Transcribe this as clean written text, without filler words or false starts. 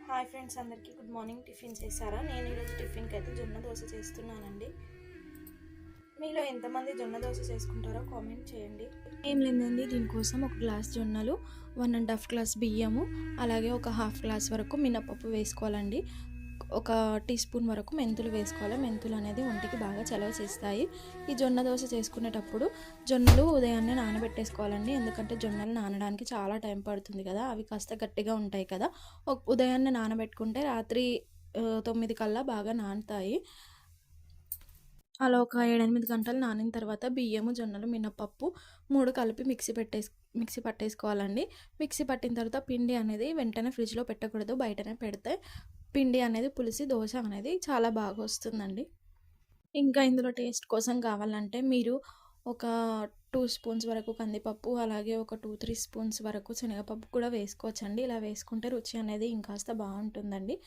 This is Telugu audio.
హాయ్ ఫ్రెండ్స్, అందరికీ గుడ్ మార్నింగ్. టిఫిన్ చేశారా? నేను ఈరోజు టిఫిన్కి అయితే జొన్న దోశ చేస్తున్నానండి. మీలో ఎంతమంది జొన్న దోశ చేసుకుంటారో కామెంట్ చేయండి. ఏం లేదండి, దీనికోసం ఒక గ్లాస్ జొన్నలు, 1.5 గ్లాస్ బియ్యము, అలాగే ఒక హాఫ్ గ్లాస్ వరకు మినపప్పు వేసుకోవాలండి. ఒక టీ స్పూన్ వరకు మెంతులు వేసుకోవాలి. మెంతులు అనేది ఒంటికి బాగా చలవ చేస్తాయి. ఈ జొన్న దోశ చేసుకునేటప్పుడు జొన్నలు ఉదయాన్నే నానబెట్టేసుకోవాలండి. ఎందుకంటే జొన్నలు నానడానికి చాలా టైం పడుతుంది కదా, అవి కాస్త గట్టిగా ఉంటాయి కదా. ఉదయాన్నే నానబెట్టుకుంటే రాత్రి 9 కల్లా బాగా నానుతాయి. అలా ఒక 7-8 గంటలు నానిన తర్వాత బియ్యము, జొన్నలు, మినపప్పు 3 కలిపి మిక్సీ పట్టేసుకోవాలండి. మిక్సీ పట్టిన తర్వాత పిండి అనేది వెంటనే ఫ్రిడ్జ్లో పెట్టకూడదు, బయటనే పెడితే పిండి అనేది పులిసి దోశ అనేది చాలా బాగా వస్తుందండి. ఇంకా ఇందులో టేస్ట్ కోసం కావాలంటే మీరు ఒక 2 స్పూన్స్ వరకు కందిపప్పు, అలాగే ఒక 2-3 స్పూన్స్ వరకు శనగపప్పు కూడా వేసుకోవచ్చండి. ఇలా వేసుకుంటే రుచి అనేది ఇంకాస్త బాగుంటుందండి.